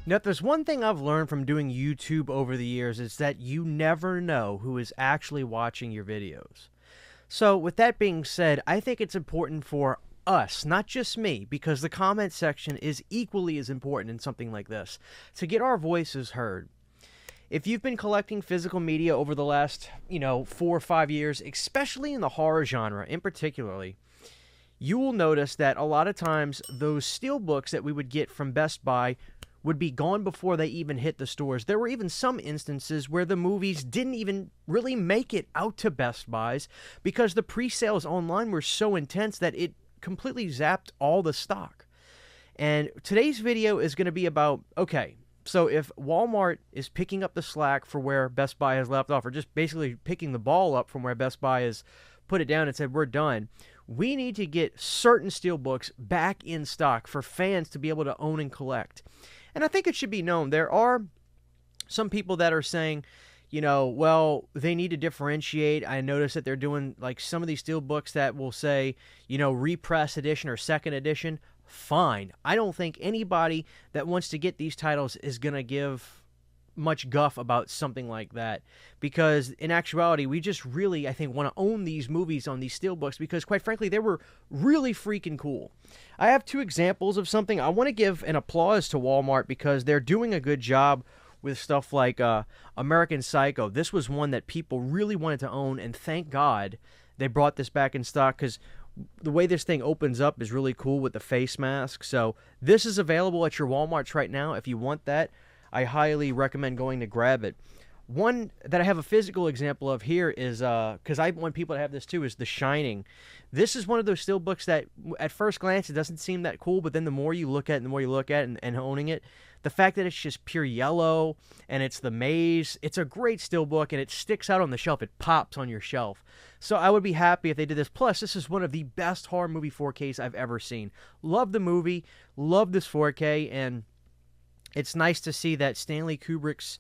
Now, if there's one thing I've learned from doing YouTube over the years, is that you never know who is actually watching your videos. So with that being said, I think it's important for us, not just me, because the comment section is equally as important in something like this, to get our voices heard. If you've been collecting physical media over the last, 4 or 5 years, especially in the horror genre in particularly, you will notice that a lot of times those steelbooks that we would get from Best Buy would be gone before they even hit the stores. There were even some instances where the movies didn't even really make it out to Best Buys because the pre-sales online were so intense that it completely zapped all the stock. And today's video is going to be about, okay, so if Walmart is picking up the slack for where Best Buy has left off, or just basically picking the ball up from where Best Buy has put it down and said, we're done, we need to get certain steelbooks back in stock for fans to be able to own and collect. And I think it should be known, there are some people that are saying, well, they need to differentiate. I noticed that they're doing, like, some of these steelbooks that will say, repress edition or second edition. Fine. I don't think anybody that wants to get these titles is going to give much guff about something like that, because in actuality we just really, I think, want to own these movies on these steelbooks because, quite frankly, they were really freaking cool. I have 2 examples of something. I want to give an applause to Walmart because they're doing a good job with stuff like American Psycho. This was one that people really wanted to own, and thank God they brought this back in stock because the way this thing opens up is really cool with the face mask. So this is available at your Walmarts right now. If you want that, I highly recommend going to grab it. One that I have a physical example of here is, because I want people to have this too, is The Shining. This is one of those steelbooks that at first glance it doesn't seem that cool, but then the more you look at it, and owning it, the fact that it's just pure yellow and it's the maze, it's a great steelbook and it sticks out on the shelf. It pops on your shelf. So I would be happy if they did this. Plus, this is one of the best horror movie 4Ks I've ever seen. Love the movie, love this 4K, and it's nice to see that Stanley Kubrick's,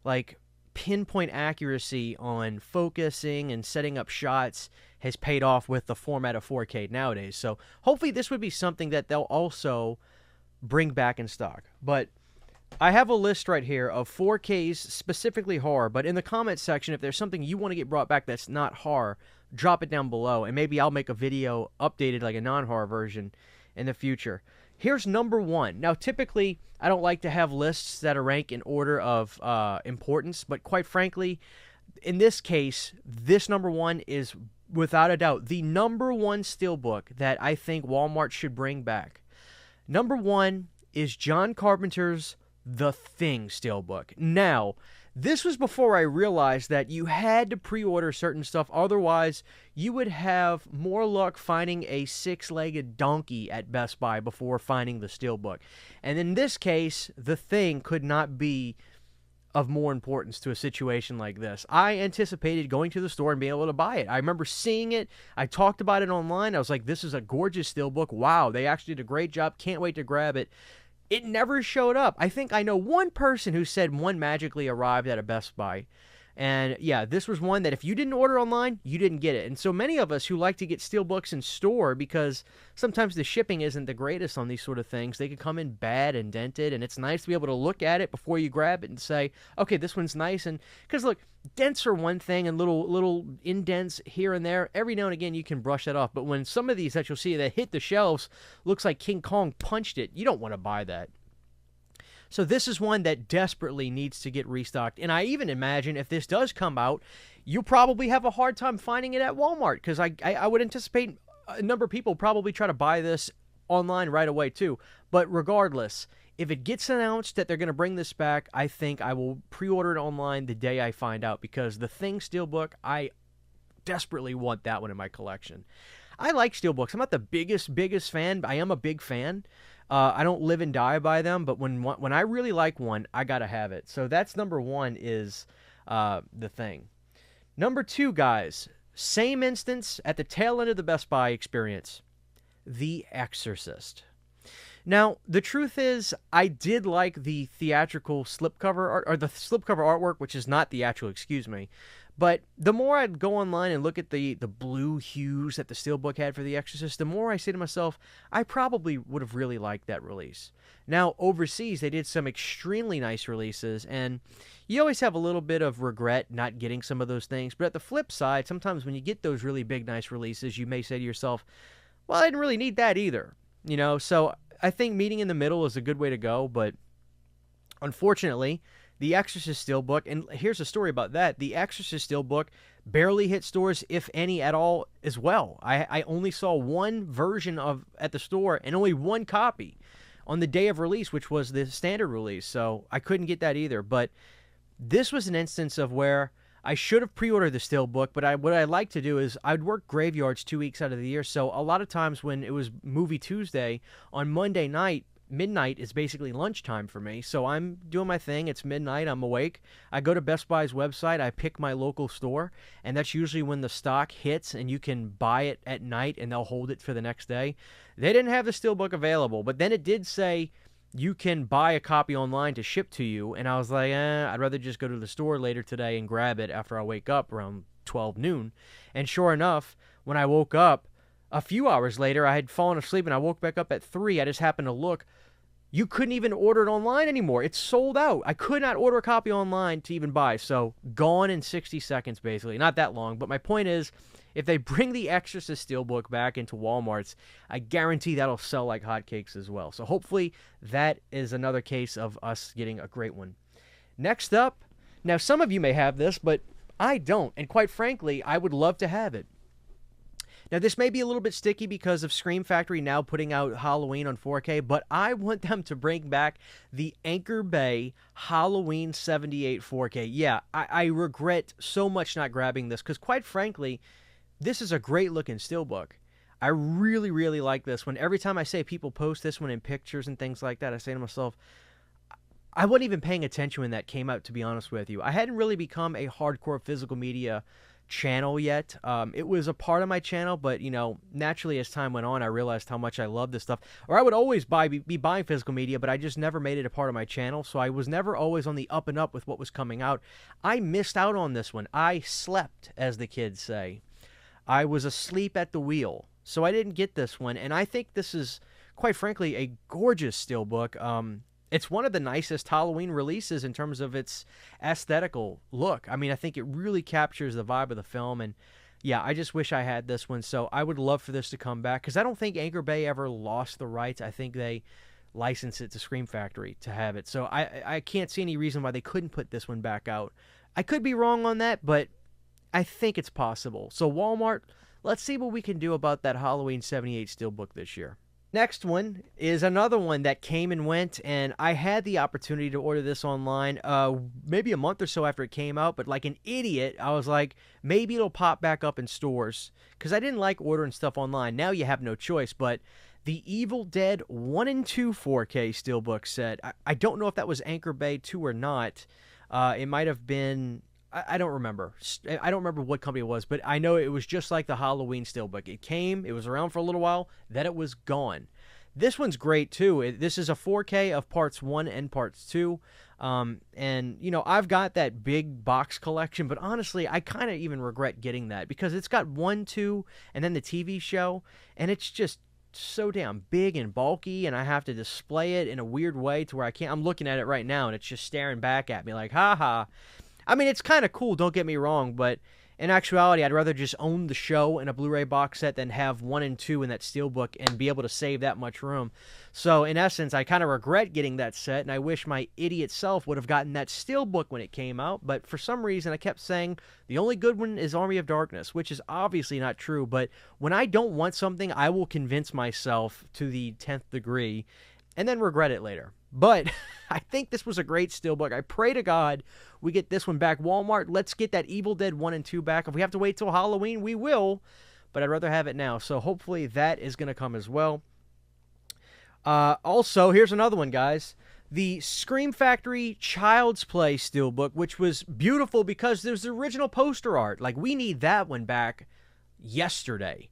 like, pinpoint accuracy on focusing and setting up shots has paid off with the format of 4K nowadays. So hopefully this would be something that they'll also bring back in stock. But I have a list right here of 4Ks, specifically horror, but in the comment section, if there's something you want to get brought back that's not horror, drop it down below, and maybe I'll make a video updated, like a non-horror version, in the future. Here's number 1. Now, typically, I don't like to have lists that are ranked in order of importance, but quite frankly, in this case, this number 1 is, without a doubt, the number 1 steelbook that I think Walmart should bring back. Number 1 is John Carpenter's The Thing Steelbook. Now, this was before I realized that you had to pre-order certain stuff, otherwise you would have more luck finding a 6-legged donkey at Best Buy before finding the steelbook. And in this case, The Thing could not be of more importance to a situation like this. I anticipated going to the store and being able to buy it. I remember seeing it. I talked about it online. I was like, this is a gorgeous steelbook. Wow, they actually did a great job. Can't wait to grab it. It never showed up. I think I know one person who said one magically arrived at a Best Buy. And yeah, this was one that if you didn't order online, you didn't get it. And so many of us who like to get steelbooks in store, because sometimes the shipping isn't the greatest on these sort of things, they could come in bad and dented, and it's nice to be able to look at it before you grab it and say, okay, this one's nice. And because look, dents are one thing, and little indents here and there, every now and again you can brush that off. But when some of these that you'll see that hit the shelves looks like King Kong punched it, you don't want to buy that. So this is one that desperately needs to get restocked. And I even imagine if this does come out, you'll probably have a hard time finding it at Walmart, because I would anticipate a number of people probably try to buy this online right away too. But regardless, if it gets announced that they're going to bring this back, I think I will pre-order it online the day I find out, because the Thing Steelbook, I desperately want that one in my collection. I like steelbooks. I'm not the biggest fan, but I am a big fan. I don't live and die by them, but when I really like one, I gotta have it. So that's number 1 is The Thing. Number 2, guys, same instance at the tail end of the Best Buy experience, The Exorcist. Now, the truth is, I did like the theatrical slipcover art, or the slipcover artwork, which is not theatrical, excuse me. But the more I'd go online and look at the blue hues that the Steelbook had for The Exorcist, the more I say to myself, I probably would have really liked that release. Now, overseas, they did some extremely nice releases, and you always have a little bit of regret not getting some of those things. But at the flip side, sometimes when you get those really big, nice releases, you may say to yourself, well, I didn't really need that either. You know, so I think meeting in the middle is a good way to go, but unfortunately, The Exorcist Steelbook, and here's a story about that, The Exorcist Steelbook barely hit stores, if any at all, as well. I only saw one version of at the store and only one copy on the day of release, which was the standard release, so I couldn't get that either. But this was an instance of where I should have pre-ordered the Steelbook, but what I like to do is I'd work graveyards 2 weeks out of the year, so a lot of times when it was Movie Tuesday, on Monday night, midnight is basically lunchtime for me, so I'm doing my thing. It's midnight. I'm awake. I go to Best Buy's website. I pick my local store, and that's usually when the stock hits, and you can buy it at night, and they'll hold it for the next day. They didn't have the Steelbook available, but then it did say you can buy a copy online to ship to you, and I was like, I'd rather just go to the store later today and grab it after I wake up around 12 noon. And sure enough, when I woke up, a few hours later, I had fallen asleep, and I woke back up at 3. I just happened to look. You couldn't even order it online anymore. It's sold out. I could not order a copy online to even buy. So, gone in 60 seconds, basically. Not that long. But my point is, if they bring the Exorcist Steelbook back into Walmarts, I guarantee that'll sell like hotcakes as well. So, hopefully, that is another case of us getting a great one. Next up, now some of you may have this, but I don't. And quite frankly, I would love to have it. Now, this may be a little bit sticky because of Scream Factory now putting out Halloween on 4K, but I want them to bring back the Anchor Bay Halloween 78 4K. Yeah, I regret so much not grabbing this because, quite frankly, this is a great-looking Steelbook. I really, really like this one. Every time I say people post this one in pictures and things like that, I say to myself, I wasn't even paying attention when that came out, to be honest with you. I hadn't really become a hardcore physical media channel yet. It was a part of my channel, but you know, naturally as time went on, I realized how much I love this stuff. Or I would always be buying physical media, but I just never made it a part of my channel, so I was never always on the up and up with what was coming out. I missed out on this one. I slept, as the kids say. I was asleep at the wheel, so I didn't get this one, and I think this is, quite frankly, a gorgeous Steelbook. It's one of the nicest Halloween releases in terms of its aesthetical look. I mean, I think it really captures the vibe of the film, and yeah, I just wish I had this one, so I would love for this to come back, because I don't think Anchor Bay ever lost the rights. I think they licensed it to Scream Factory to have it, so I can't see any reason why they couldn't put this one back out. I could be wrong on that, but I think it's possible. So Walmart, let's see what we can do about that Halloween 78 Steelbook this year. Next one is another one that came and went, and I had the opportunity to order this online maybe a month or so after it came out, but like an idiot, I was like, maybe it'll pop back up in stores, because I didn't like ordering stuff online. Now you have no choice, but the Evil Dead 1 and 2 4K Steelbook set, I don't know if that was Anchor Bay 2 or not. It might have been, I don't remember. I don't remember what company it was, but I know it was just like the Halloween Steelbook. It came, it was around for a little while, then it was gone. This one's great, too. This is a 4K of Parts 1 and Parts 2. And, you know, I've got that big box collection, but honestly, I kind of even regret getting that because it's got 1, 2, and then the TV show, and it's just so damn big and bulky, and I have to display it in a weird way to where I can't. I'm looking at it right now, and it's just staring back at me like, ha. I mean, it's kind of cool, don't get me wrong, but in actuality, I'd rather just own the show in a Blu-ray box set than have 1 and 2 in that Steelbook and be able to save that much room. So, in essence, I kind of regret getting that set, and I wish my idiot self would have gotten that Steelbook when it came out, but for some reason, I kept saying the only good one is Army of Darkness, which is obviously not true, but when I don't want something, I will convince myself to the 10th degree and then regret it later. But I think this was a great Steelbook. I pray to God we get this one back. Walmart, let's get that Evil Dead 1 and 2 back. If we have to wait till Halloween, we will. But I'd rather have it now. So hopefully that is going to come as well. Also, here's another one, guys. The Scream Factory Child's Play Steelbook, which was beautiful because there's the original poster art. Like, we need that one back yesterday.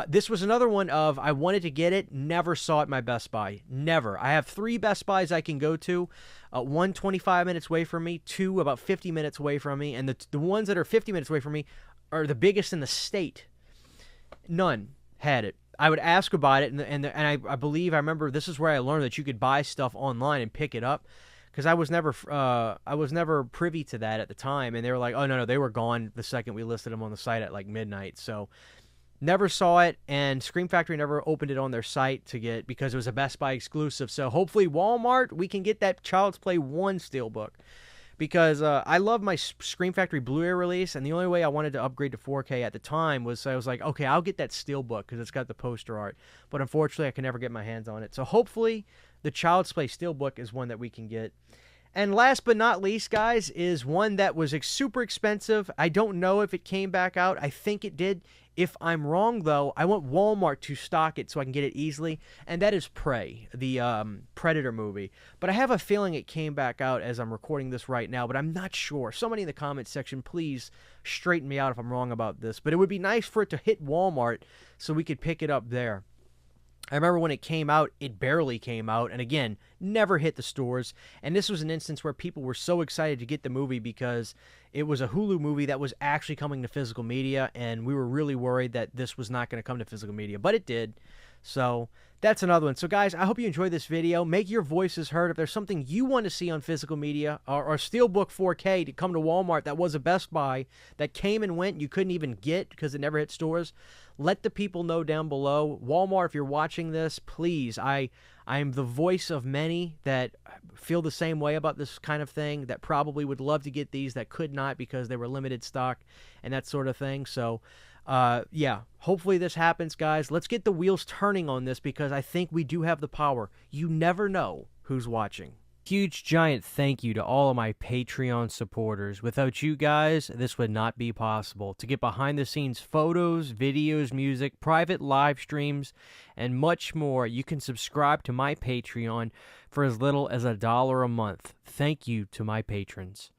This was another one of I wanted to get it, never saw it at my Best Buy. Never. I have 3 Best Buys I can go to. One 25 minutes away from me, 2 about 50 minutes away from me, and the ones that are 50 minutes away from me are the biggest in the state. None had it. I would ask about it, and I remember this is where I learned that you could buy stuff online and pick it up, because I was never privy to that at the time, and they were like, oh no, they were gone the second we listed them on the site at like midnight. So never saw it, and Scream Factory never opened it on their site to get, because it was a Best Buy exclusive. So hopefully Walmart, we can get that Child's Play 1 Steelbook, because I love my Scream Factory Blu-ray release, and the only way I wanted to upgrade to 4K at the time was, I was like, okay, I'll get that Steelbook because it's got the poster art, but unfortunately I can never get my hands on it. So hopefully the Child's Play Steelbook is one that we can get. And last but not least, guys, is one that was super expensive. I don't know if it came back out. I think it did. If I'm wrong, though, I want Walmart to stock it so I can get it easily, and that is Prey, the Predator movie. But I have a feeling it came back out as I'm recording this right now, but I'm not sure. Somebody in the comments section, please straighten me out if I'm wrong about this. But it would be nice for it to hit Walmart so we could pick it up there. I remember when it came out, it barely came out, and again, never hit the stores. And this was an instance where people were so excited to get the movie because it was a Hulu movie that was actually coming to physical media, and we were really worried that this was not going to come to physical media, but it did. So that's another one. So guys, I hope you enjoyed this video. Make your voices heard. If there's something you want to see on physical media, or Steelbook 4K to come to Walmart that was a Best Buy that came and went, you couldn't even get because it never hit stores, let the people know down below. Walmart, if you're watching this, please, I am the voice of many that feel the same way about this kind of thing, that probably would love to get these that could not because they were limited stock and that sort of thing. So yeah, hopefully this happens, guys. Let's get the wheels turning on this, because I think we do have the power. You never know who's watching. Huge giant thank you to all of my Patreon supporters. Without you guys, this would not be possible. To get behind the scenes photos, videos, music, private live streams, and much more, you can subscribe to my Patreon for as little as $1 a month. Thank you to my patrons.